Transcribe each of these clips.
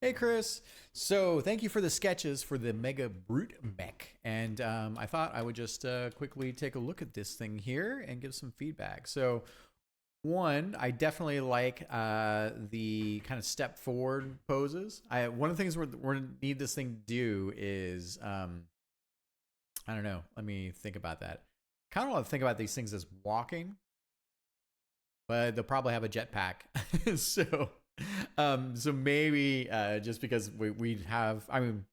Hey, Chris. So, thank you for the sketches for the Mega Brute Mech. And I thought I would just quickly take a look at this thing here and give some feedback. So, one, I definitely like the kind of step forward poses. One of the things we're going to need this thing to do is, I don't know, let me think about that. Kind of want to think about these things as walking, but they'll probably have a jetpack. so so maybe just because we have, I mean,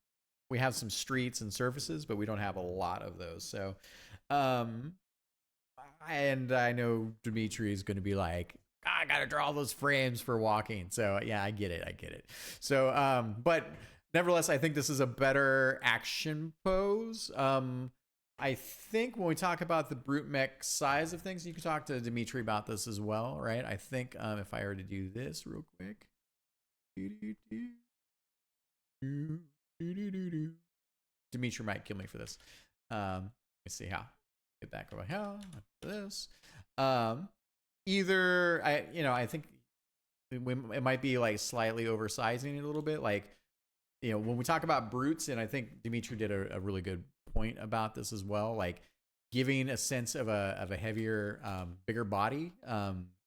we have some streets and surfaces, but we don't have a lot of those. So um and I know Dimitri is going to be like, I gotta draw all those frames for walking. So yeah, I get it. So but nevertheless, I think this is a better action pose. I think when we talk about the brute mech size of things, you can talk to Dimitri about this as well, right? I think if I were to do this real quick, Dimitri might kill me for this. Let me see how get that going. How this? Um, Either I think it might be like slightly oversizing it a little bit, like when we talk about brutes, and I think Dimitri did a really good point about this as well, like giving a sense of a heavier, bigger body,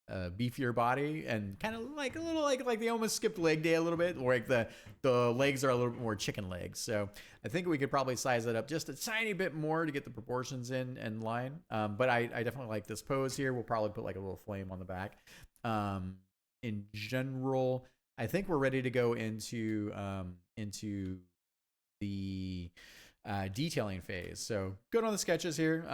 a beefier body, and kind of like a little like they almost skipped leg day a little bit, like the legs are a little bit more chicken legs. So I think we could probably size it up just a tiny bit more to get the proportions in line. But I definitely like this pose here. We'll probably put like a little flame on the back. In general, I think we're ready to go into the detailing phase. So good on the sketches here.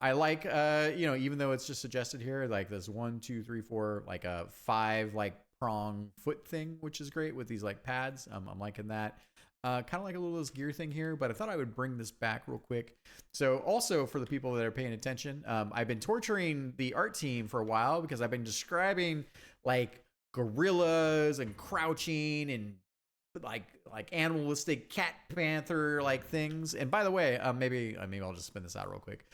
I like even though it's just suggested here, like this 1, 2, 3, 4, like a 5 like prong foot thing, which is great with these like pads. I'm liking that. Kind of like a little this gear thing here, but I thought I would bring this back real quick. So also for the people that are paying attention, I've been torturing the art team for a while because I've been describing like gorillas and crouching and like animalistic cat panther like things. And by the way, maybe I'll just spin this out real quick.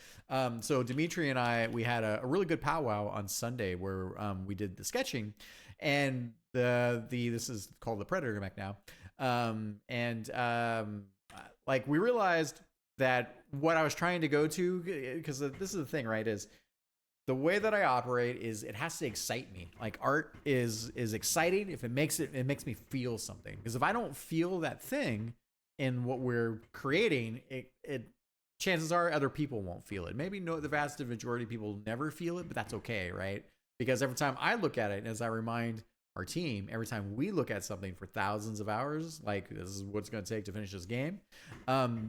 So Dimitri and we had a really good powwow on Sunday where we did the sketching, and this is called the Predator mech now. Like we realized that what I was trying to go to, because this is the thing, right, is the way that I operate is it has to excite me. Like art is exciting if it makes me feel something. Because if I don't feel that thing in what we're creating, it chances are other people won't feel it. Maybe the vast majority of people never feel it, but that's okay, right? Because every time I look at it, and as I remind our team, every time we look at something for thousands of hours, like this is what it's going to take to finish this game,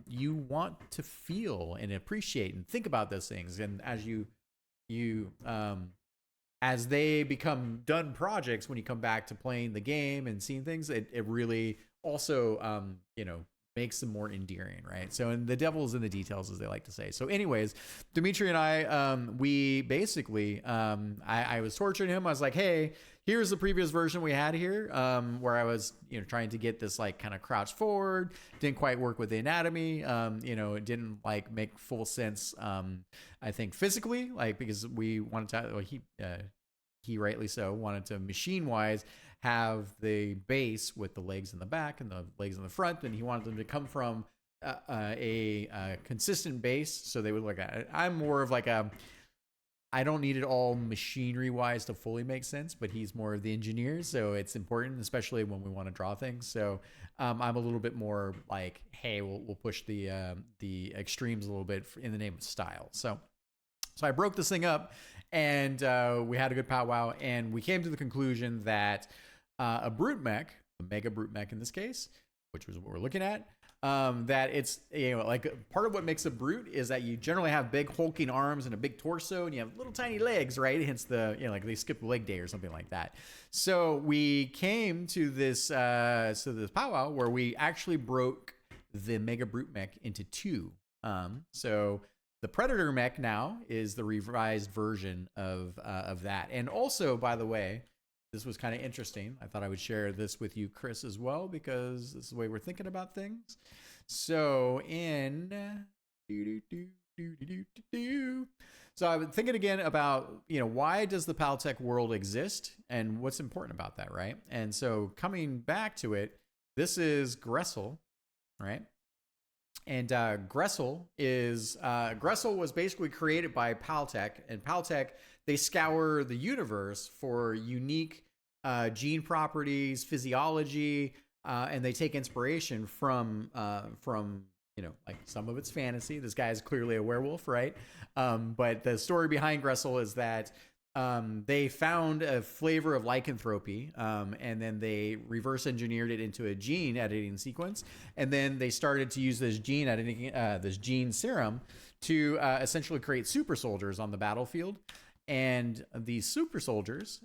you want to feel and appreciate and think about those things. And as they become done projects, when you come back to playing the game and seeing things, it really also makes them more endearing, right? So, and the devil's in the details, as they like to say. So anyways, Dimitri and I, we basically, I was torturing him. I was like, hey, here's the previous version we had here, where I was, trying to get this like kind of crouch forward. Didn't quite work with the anatomy. It didn't like make full sense. I think physically, like because we wanted to, well, he rightly so wanted to machine wise have the base with the legs in the back and the legs in the front, and he wanted them to come from a consistent base, so they would look at it. I'm more of like I don't need it all machinery wise to fully make sense, but he's more of the engineer, so it's important, especially when we want to draw things. So I'm a little bit more like, hey, we'll push the extremes a little bit in the name of style. So I broke this thing up, and we had a good powwow, and we came to the conclusion that a brute mech, a mega brute mech in this case, which was what we're looking at, that it's like part of what makes a brute is that you generally have big hulking arms and a big torso, and you have little tiny legs, right? Hence the like they skip leg day or something like that. So we came to this this powwow where we actually broke the mega brute mech into two. So the Predator mech now is the revised version of that. And also, by the way, this was kind of interesting. I thought I would share this with you, Chris, as well, because this is the way we're thinking about things. So so I've been thinking again about, why does the Paltech world exist and what's important about that, right? And so coming back to it, this is Gressel, right? And Gressel was basically created by Paltech, and Paltech, they scour the universe for unique gene properties, physiology, and they take inspiration from like some of it's fantasy. This guy is clearly a werewolf, right? But the story behind Gressel is that they found a flavor of lycanthropy, and then they reverse engineered it into a gene editing sequence, and then they started to use this gene editing, this gene serum, to essentially create super soldiers on the battlefield. And these super soldiers,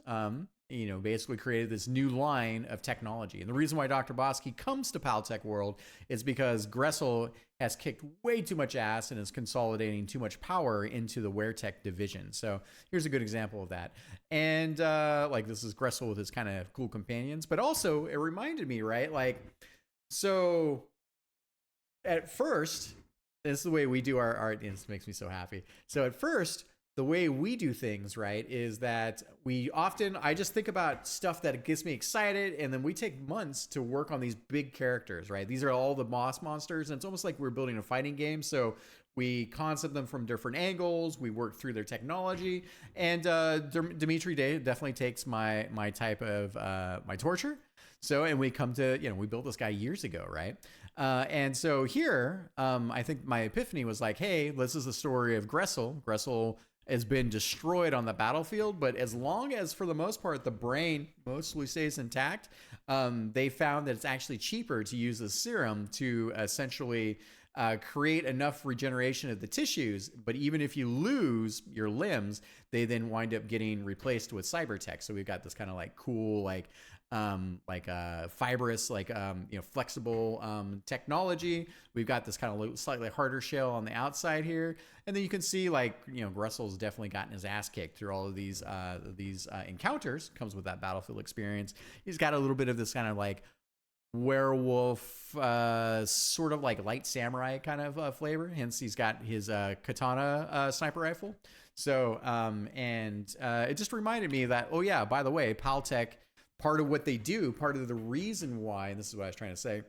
basically created this new line of technology. And the reason why Dr. Bosky comes to Paltech World is because Gressel has kicked way too much ass and is consolidating too much power into the WereTech division. So here's a good example of that. And this is Gressel with his kind of cool companions. But also, it reminded me, right? So at first, this is the way we do our art, and this makes me so happy. So at first, the way we do things, right, is that I just think about stuff that gets me excited, and then we take months to work on these big characters, right? These are all the boss monsters, and it's almost like we're building a fighting game. So we concept them from different angles, we work through their technology, and Dimitri Day definitely takes my type of my torture. So, and we come to, we built this guy years ago, right? And so here, I think my epiphany was like, hey, this is the story of Gressel. Gressel has been destroyed on the battlefield, but as long as, for the most part, the brain mostly stays intact, they found that it's actually cheaper to use the serum to essentially create enough regeneration of the tissues. But even if you lose your limbs, they then wind up getting replaced with cybertech. So we've got this kind of cool, fibrous, flexible technology. We've got this kind of slightly harder shell on the outside here, and then you can see Gressel's definitely gotten his ass kicked through all of these encounters. Comes with that battlefield experience. He's got a little bit of this kind of werewolf, sort of light samurai kind of flavor. Hence, he's got his katana sniper rifle. So, it just reminded me that, oh yeah, by the way, Paltech, part of what they do, part of the reason why, and this is what I was trying to say,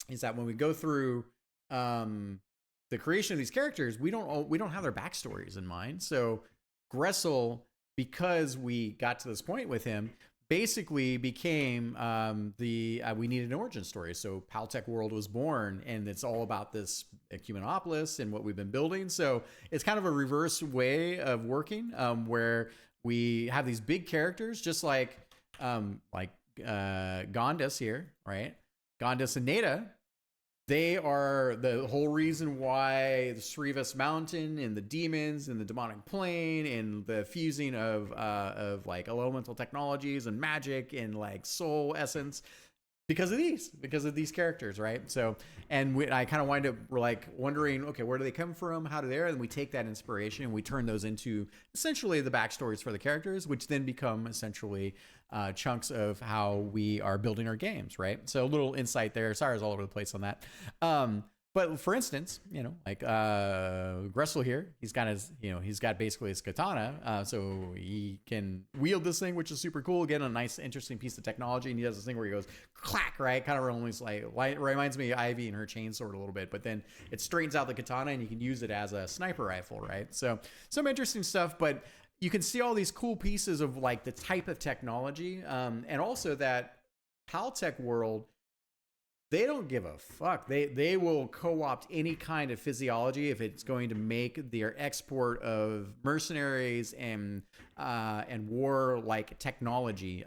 is that when we go through the creation of these characters, we don't have their backstories in mind. So Gressel, because we got to this point with him, basically became we needed an origin story. So Paltech World was born, and it's all about this Ecumenopolis and what we've been building. So it's kind of a reverse way of working, where we have these big characters, just like Gondas here, right? Gondas and Nada, they are the whole reason why the Srivas Mountain and the demons and the demonic plane and the fusing of elemental technologies and magic and soul essence, because of these characters, right? So, and I kind of wind up wondering, okay, where do they come from? How do they? And we take that inspiration and we turn those into essentially the backstories for the characters, which then become essentially chunks of how we are building our games, right? So a little insight there. Sorry, I was all over the place on that. But for instance, Gressel here, he's got basically his katana, so he can wield this thing, which is super cool. Again, a nice, interesting piece of technology, and he does this thing where he goes clack, right? Kind of reminds me of Ivy and her chainsword a little bit, but then it straightens out the katana, and you can use it as a sniper rifle, right? So some interesting stuff, but you can see all these cool pieces of the type of technology, and also that Paltech World, they don't give a fuck. They will co-opt any kind of physiology if it's going to make their export of mercenaries and war technology,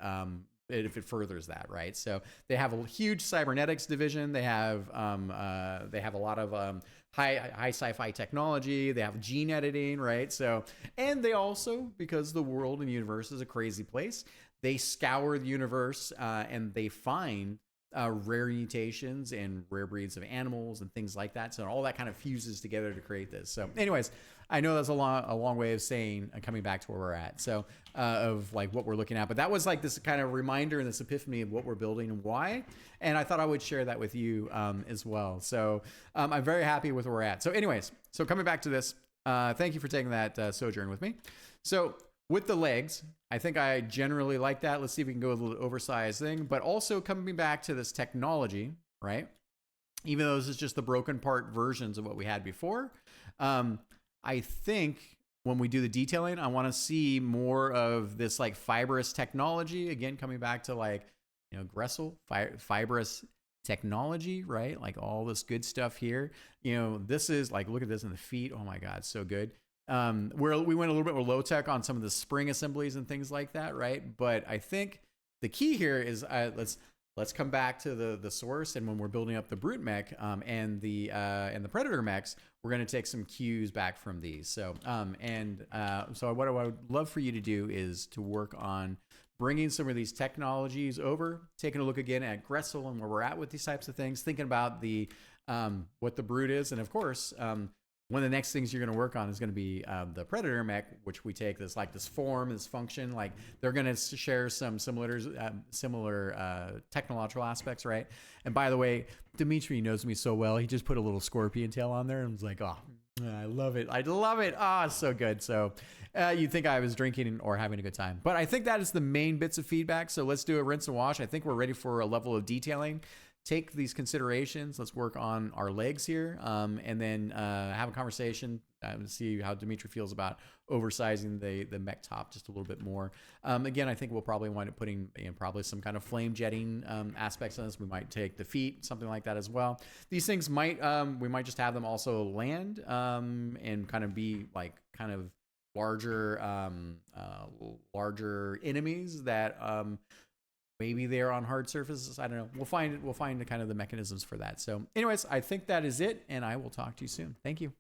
if it furthers that, right? So they have a huge cybernetics division. They have a lot of high sci-fi technology. They have gene editing, right? So, and they also, because the world and universe is a crazy place, they scour the universe and they find rare mutations and rare breeds of animals and things like that. So all that kind of fuses together to create this. So anyways, I know that's a long way of saying, coming back to where we're at. So of what we're looking at, but that was this kind of reminder and this epiphany of what we're building and why. And I thought I would share that with you as well. So I'm very happy with where we're at. So anyways, so coming back to this, thank you for taking that sojourn with me. So with the legs, I think I generally like that. Let's see if we can go with a little oversized thing, but also coming back to this technology, right? Even though this is just the broken part versions of what we had before, I think when we do the detailing, I want to see more of this like fibrous technology. Again, coming back to like, Gressel, fibrous technology, right? Like all this good stuff here. This is like, look at this in the feet. Oh my God, so good. We went a little bit more low tech on some of the spring assemblies and things like that, right? But I think the key here is let's come back to the source, and when we're building up the Brute Mech and the Predator mechs, we're going to take some cues back from these. So so what I would love for you to do is to work on bringing some of these technologies over, taking a look again at Gressel and where we're at with these types of things, thinking about the what the Brute is, and of course. One of the next things you're going to work on is going to be the Predator mech, which we take this form, this function. Like they're going to share some similar technological aspects, right? And by the way, Dimitri knows me so well. He just put a little scorpion tail on there and was like, "Oh, I love it! I love it! Ah, it's so good." So you'd think I was drinking or having a good time, but I think that is the main bits of feedback. So let's do a rinse and wash. I think we're ready for a level of detailing. Take these considerations. Let's work on our legs here, and then have a conversation and see how Dimitri feels about oversizing the mech top just a little bit more. Again, I think we'll probably wind up putting probably some kind of flame jetting aspects on this. We might take the feet, something like that as well. These things we might just have them also land and kind of be like kind of larger enemies that maybe they're on hard surfaces. I don't know. We'll find the kind of the mechanisms for that. So anyways, I think that is it, and I will talk to you soon. Thank you.